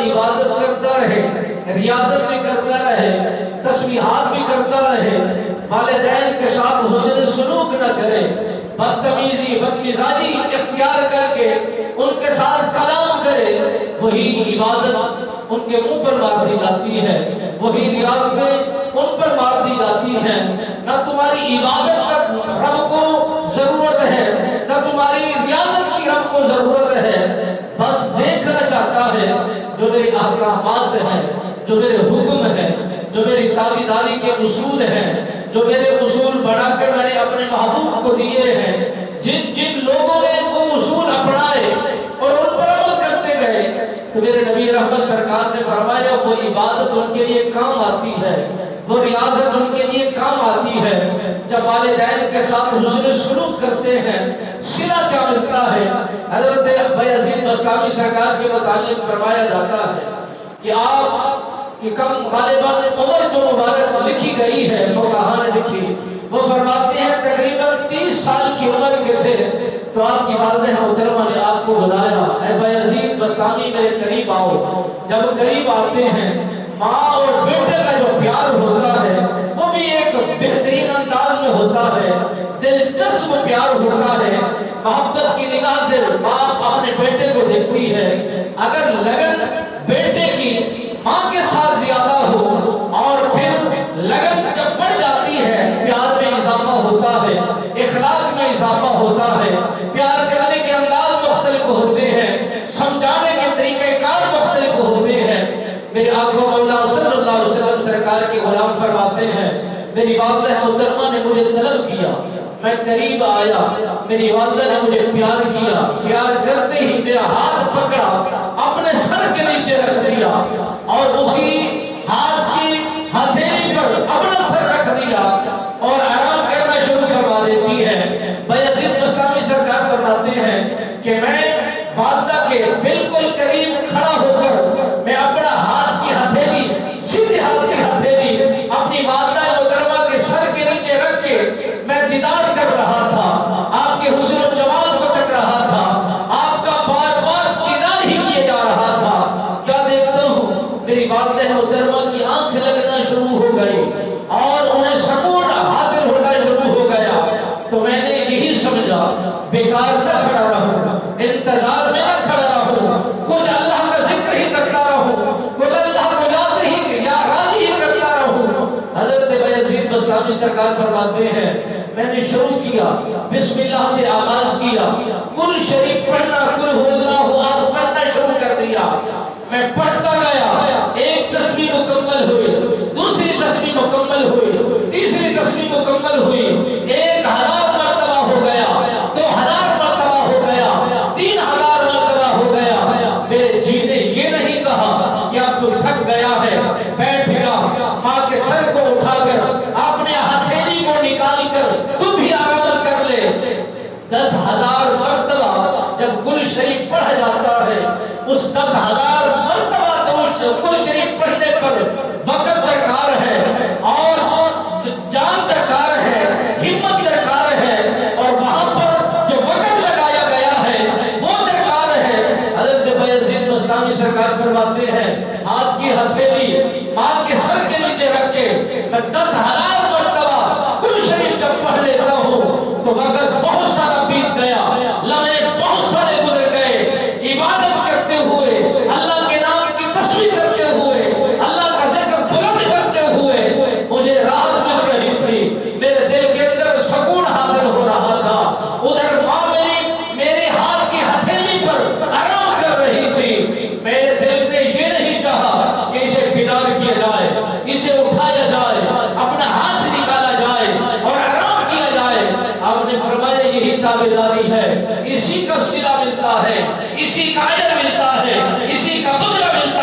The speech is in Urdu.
عبادت کرتا رہے، ریاضت بھی کرتا رہے، تسبیحات بھی کرتا رہے، والدین کے ساتھ حسن سلوک نہ کرے، بدتمیزی بدمزاجی اختیار کر کے ان کے ساتھ کلام کرے، وہی عبادت ان کے منہ پر مار دی جاتی ہے، وہی ریاضتیں ان پر مار دی جاتی ہیں۔ نہ تمہاری عبادت کا رب کو ضرورت ہے، نہ تمہاری ریاضت کی رب کو ضرورت ہے، بس دیکھنا چاہتا ہے جو میرے احکامات ہیں، جو میرے حکم ہیں، جو میری تابعداری کے اصول ہیں، جو میرے اصول بنا کر میں نے اپنے محبوب کو دیے ہیں، جن جن لوگوں نے وہ اصول اپنائے اور ان پر عمل کرتے گئے، تو میرے نبی رحمت سرکار نے فرمایا وہ عبادت ان کے لیے کام آتی ہے، وہ ریاضت ان کے لیے کام آتی ہے۔ جب والدین کے ساتھ حسن سلوک کرتے ہیں، صلہ کیا ملتا ہے؟ حضرت بایزید بستامی سرکار کے متعلق فرمایا جاتا ہے کہ آپ کی کم غالباً عمر جو مبارک لکھی گئی ہے، فقہاء نے لکھی، وہ فرماتے ہیں تقریباً 30 سال کی عمر کے تھے تو آپ کی والدہ محترمہ نے آپ کو بلایا، اے بایزید بستامی میرے قریب آؤ۔ جب قریب آتے ہیں، ماں اور بیٹے کا جو پیار ہوتا ہے وہ بھی ایک بہترین انداز میں ہوتا ہے، دلچسپ پیار ہوتا ہے، محبت کی نگاہ سے باپ اپنے بیٹے کو دیکھتی ہے۔ اگر لگن بیٹے کی ماں کے ساتھ زیادہ ہو اور پھر لگن جب بڑھ جاتی ہے، پیار میں اضافہ ہوتا ہے، اخلاق میں اضافہ ہوتا ہے، پیار کرنے کے انداز مختلف ہوتے ہیں، سمجھانے کے طریقہ کار مختلف ہوتے ہیں۔ میرے آقا مولا صلی اللہ علیہ وسلم سرکار کے غلام فرماتے ہیں میری والدہ محترمہ نے مجھے طلب کیا، میں قریب آیا، میری والدہ نے مجھے پیار کیا، پیار کرتے ہی میرا ہاتھ پکڑا، اپنے سر کے نیچے رکھ دیا اور اسی ہاتھ کی ہتھیلی پر اپنا سر رکھ دیا اور آرام کرنا شروع فرما دیتی ہے۔ بایزید بستامی سرکار فرماتے ہیں کہ میں والدہ کے بالکل قریب کھڑا ہو کر میں اپنا ہاتھ کی ہتھیلی، سیدھے ہاتھ کی ہتھیلی اپنی والدہ محترمہ کے سر کے نیچے رکھ کے میں دیدار کر رہا تھا، آپ کے حسن و جمال کو تک رہا تھا، آپ کا بار بار دیدار ہی کیے جا رہا تھا۔ کیا دیکھتا ہوں میری والدہ محترمہ کی آنکھ لگنا شروع ہو گئی اور انہیں سکون حاصل ہونا شروع ہو گیا، تو میں نے یہی سمجھا بیکار نہ کھڑا رہوں، انتظار میں نہ کھڑا رہوں، کچھ اللہ کا ذکر ہی کرتا رہوں، کچھ اللہ کو یاد ہی یا راضی ہی کرتا رہوں۔ حضرت بایزید بستامی سرکار فرماتے ہیں میں نے شروع کیا، بسم اللہ سے آغاز کیا، کل شریف پڑھنا، کل هو اللہ احد پڑھنا شروع کر دیا، میں پڑھتا گیا، ایک تسبیح مکمل ہوئی، دوسری تسبیح مکمل ہوئی، تیسری تسبیح مکمل ہوئی، 1000 مرتبہ ہو گیا، 2000 مرتبہ ہو گیا، 3000 مرتبہ ہو گیا۔ میرے جی نے یہ نہیں کہا کہ اب تو تھک گیا ہے، بیٹھ گیا، ماں کے سر کو اٹھا کر اپنے ہتھیلی کو نکال کر تم بھی آرام کر لے۔ 10,000 مرتبہ جب کل شریف پڑھا جاتا ہے، اس 10,000 مرتبہ تو کل شریف پڑھنے پر وقت درکار ہے اور جان درکار ہے، ہمت درکار ہے، اور وہاں پر جو وقت لگایا گیا ہے وہ درکار ہے۔ حضرت بایزید بستامی سرکار فرماتے ہیں ہاتھ کی ہتھیلی ماں کے سر کے نیچے رکھ کے میں 10,000 مرتبہ کل شریف جب پڑھ لیتا ہوں تو وقت بہت سارا بیت گیا، لمحے بہت سارے گزر گئے، عبادت کرتے ہوئے، اللہ کے نام کی تسبیح کرتے ہوئے، اللہ کا ذکر بلند کرتے ہوئے مجھے راحت مل رہی تھی، میرے دل کے اندر سکون حاصل ہو رہا تھا، ادھر ماں میرے ہاتھ کی ہتھیلی پر آرام کر رہی تھی۔ میرے دل نے یہ نہیں چاہا کہ اسے بیدار کیا جائے، اسے اٹھایا جائے، اپنا ہاتھ نکالا جائے اور آرام کیا جائے۔ آپ نے فرمایا یہی تابعداری ہے، اسی کا صلہ ملتا ہے، اسی کا اجر ملتا